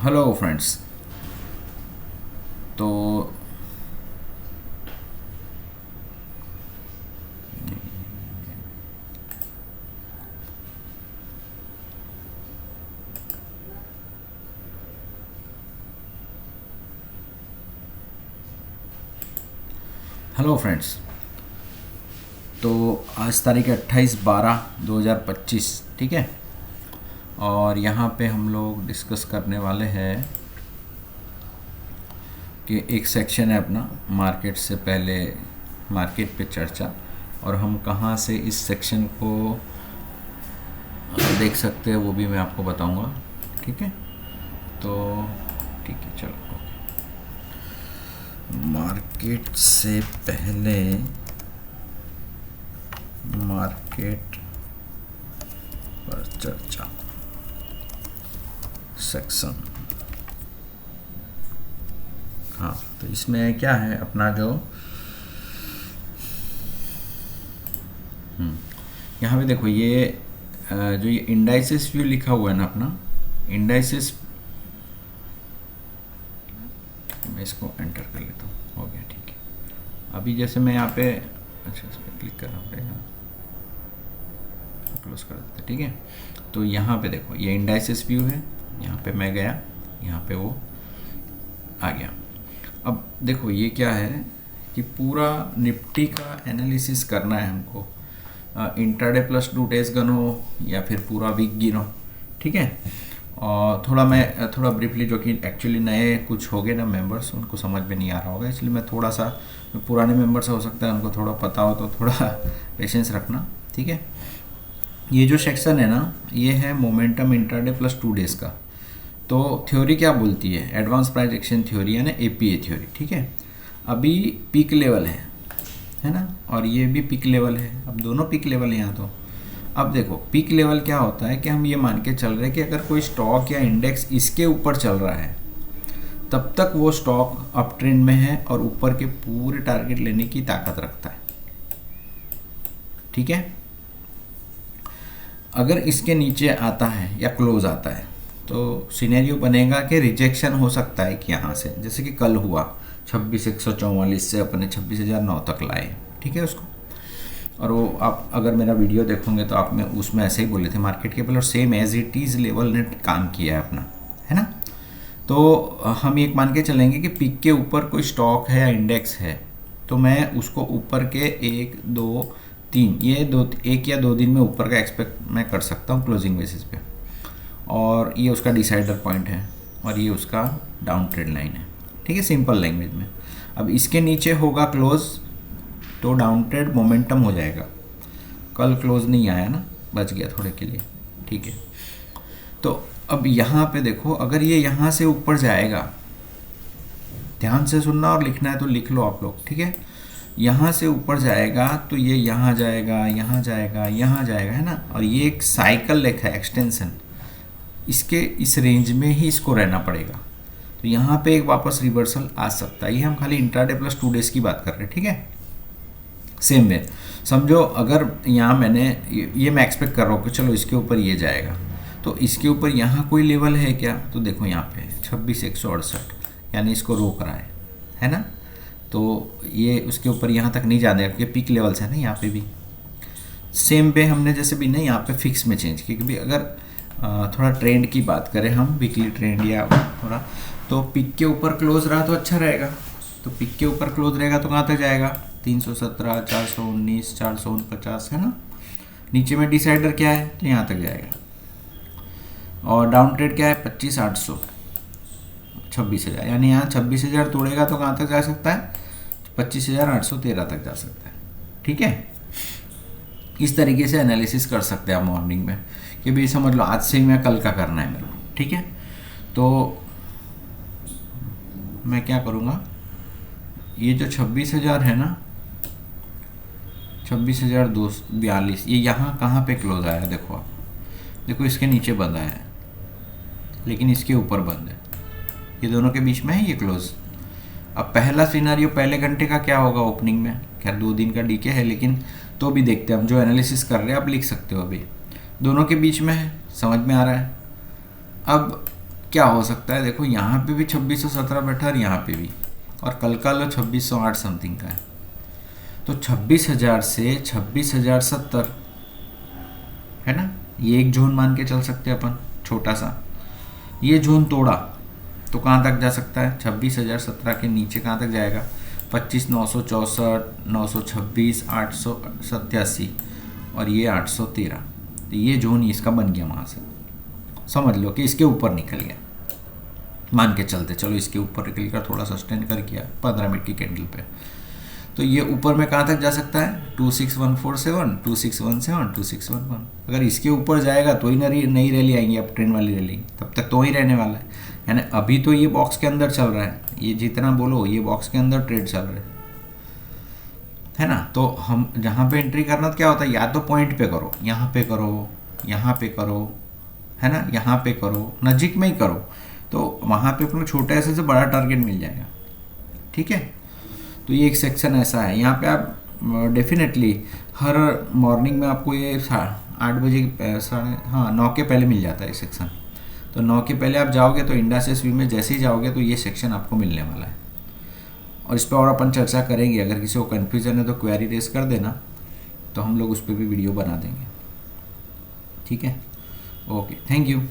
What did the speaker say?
Hello friends. तो hello friends. तो आज तारीख 28/12/2025, ठीक है। और यहाँ पे हम लोग डिस्कस करने वाले हैं कि एक सेक्शन है अपना मार्केट से पहले, मार्केट पे चर्चा, और हम कहाँ से इस सेक्शन को देख सकते हैं वो भी मैं आपको बताऊंगा, ठीक है। तो ठीक है, चलो ओके। मार्केट से पहले मार्केट पर चर्चा सेक्शन। हाँ, तो इसमें क्या है अपना जो यहाँ पे देखो, ये जो ये इंडाइसिस व्यू लिखा हुआ है ना अपना, इंडाइसिस, मैं इसको एंटर कर लेता हूँ, हो गया, ठीक है। अभी जैसे मैं यहाँ पे, अच्छा इस पर क्लिक कर रहा हूँ, क्लोज कर देते, ठीक है। तो यहाँ पे देखो, ये इंडाइसिस व्यू है, यहाँ पे मैं गया, यहाँ पे वो आ गया। अब देखो ये क्या है कि पूरा निफ्टी का एनालिसिस करना है हमको, इंट्राडे प्लस 2 डेज गिनो या फिर पूरा वीक गिनो, ठीक है। और थोड़ा ब्रीफली, जो कि एक्चुअली नए कुछ हो गए ना मेंबर्स, उनको समझ में नहीं आ रहा होगा, इसलिए मैं थोड़ा सा, पुराने मेंबर्स हो सकता है उनको थोड़ा पता हो, तो थोड़ा पेशेंस रखना, ठीक है। ये जो सेक्शन है ना, ये है मोमेंटम इंट्राडे प्लस 2 डेज का। तो थ्योरी क्या बोलती है, एडवांस प्राइस एक्शन थ्योरी यानी एपीए थ्योरी, ठीक है। अभी पीक लेवल है ना, और ये भी पीक लेवल है, अब दोनों पीक लेवल है यहाँ। तो अब देखो पीक लेवल क्या होता है कि हम ये मान के चल रहे हैं कि अगर कोई स्टॉक या इंडेक्स इसके ऊपर चल रहा है तब तक वो स्टॉक अप ट्रेंड में है और ऊपर के पूरे टारगेट लेने की ताकत रखता है, ठीक है। अगर इसके नीचे आता है या क्लोज आता है तो सिनेरियो बनेगा कि रिजेक्शन हो सकता है कि यहाँ से, जैसे कि कल हुआ 26,144 से अपने 26,009 तक लाए, ठीक है उसको। और वो आप अगर मेरा वीडियो देखोगे तो आप में उसमें ऐसे ही बोले थे मार्केट केबल, और same as it is level ने काम किया है अपना, है ना। तो हम एक मान के चलेंगे कि पीक के ऊपर कोई स्टॉक है या इंडेक्स है, तो मैं उसको ऊपर के 1 2 3 ये दो, 1 या 2 दिन में ऊपर का एक्सपेक्ट मैं कर सकता हूँ क्लोजिंग बेसिस पे, और ये उसका डिसाइडर पॉइंट है, और ये उसका डाउन ट्रेंड लाइन है, ठीक है, सिंपल लैंग्वेज में। अब इसके नीचे होगा क्लोज तो डाउन ट्रेंड मोमेंटम हो जाएगा। कल क्लोज नहीं आया ना, बच गया थोड़े के लिए, ठीक है। तो अब यहाँ पे देखो, अगर ये यहाँ से ऊपर जाएगा, ध्यान से सुनना और लिखना है तो लिख लो आप लोग, ठीक है। यहाँ से ऊपर जाएगा तो ये यहाँ जाएगा, यहाँ जाएगा, यहाँ जाएगा, है ना। और ये एक साइकिल लिखा है, एक्सटेंशन, इसके इस रेंज में ही इसको रहना पड़ेगा। तो यहाँ पे एक वापस रिवर्सल आ सकता है। ये हम खाली इंट्राडे प्लस 2 डेज की बात कर रहे हैं, ठीक है। सेम वे समझो, अगर यहाँ मैंने ये मैं एक्सपेक्ट कर रहा हूँ कि चलो इसके ऊपर ये जाएगा, तो इसके ऊपर यहाँ कोई लेवल है क्या, तो देखो यहाँ पे 26,168, यानी इसको रोक रहा है ना। तो ये उसके ऊपर यहाँ तक नहीं जाने, क्योंकि पीक लेवल्स है ना यहाँ पे भी। सेम पे हमने जैसे भी नहीं यहाँ पे फिक्स में चेंज किया, क्योंकि अगर थोड़ा ट्रेंड की बात करें हम, वीकली ट्रेंड या थोड़ा, तो पिक के ऊपर क्लोज रहा तो अच्छा रहेगा। तो पिक के ऊपर क्लोज रहेगा तो कहाँ तक जाएगा, 317, 419, 449, है ना। नीचे में डिसाइडर क्या है तो यहाँ तक जाएगा, और डाउन ट्रेड क्या है 25,800, 26,000, यानी यहाँ 26,000 तोड़ेगा तो कहाँ तक जा सकता है, 25,813 तक जा सकता है, ठीक है। इस तरीके से एनालिसिस कर सकते हैं आप मॉर्निंग में, कि भाई समझ लो आज से ही मैं कल का करना है मेरे को, ठीक है। तो मैं क्या करूँगा, ये जो 26,000 है ना, 26,242, ये यहाँ कहाँ पे क्लोज आया, देखो आप, देखो इसके नीचे बंद आया है लेकिन इसके ऊपर बंद है, ये दोनों के बीच में है ये क्लोज। अब पहला सिनेरियो पहले घंटे का क्या होगा ओपनिंग में, खैर 2 दिन का डीके है, लेकिन तो भी देखते हैं हम, जो एनालिसिस कर रहे हैं आप लिख सकते हो, अभी दोनों के बीच में है, समझ में आ रहा है। अब क्या हो सकता है, देखो यहाँ पे भी 2617 बैठा और यहाँ पे भी, और कल का लो 2608 समथिंग का है। तो 26,000 से 26,070 है ना, ये एक जोन मान के चल सकते हैं अपन छोटा सा। ये जोन तोड़ा तो कहाँ तक जा सकता है, 26,017 के नीचे कहाँ तक जाएगा, 25,964, 926, 887 और ये 813। तो ये जोन इसका बन गया वहाँ से, समझ लो कि इसके ऊपर निकल गया, मान के चलते चलो इसके ऊपर निकल कर थोड़ा सस्टेन कर किया 15 मिनट की कैंडल पे। तो ये ऊपर में कहाँ तक जा सकता है, 26,147, 2617, 2611। अगर इसके ऊपर जाएगा तो ही नई रैली आएंगी, अब ट्रेंड वाली रैली, तब तक तो ही रहने वाला है। यानी अभी तो ये बॉक्स के अंदर चल रहा है, ये जितना बोलो ये बॉक्स के अंदर ट्रेड चल रहा है ना। तो हम जहाँ पे एंट्री करना तो क्या होता है, या तो पॉइंट पे करो, यहाँ पे करो, यहाँ पे करो, है ना, यहाँ पे करो, नज़दीक में ही करो, तो वहाँ पे अपना छोटा ऐसे से बड़ा टारगेट मिल जाएगा। ठीक है, तो ये एक सेक्शन ऐसा है, यहाँ पे आप डेफिनेटली हर मॉर्निंग में आपको ये 8 बजे 9 के पहले मिल जाता है ये सेक्शन। तो 9 के पहले आप जाओगे तो इंडासेस व्यू में जैसे ही जाओगे तो ये सेक्शन आपको मिलने वाला है, और इस पर और अपन चर्चा करेंगे। अगर किसी को कन्फ्यूज़न है तो क्वेरी रेस कर देना, तो हम लोग उस पर भी वीडियो बना देंगे। ठीक है, ओके, थैंक यू।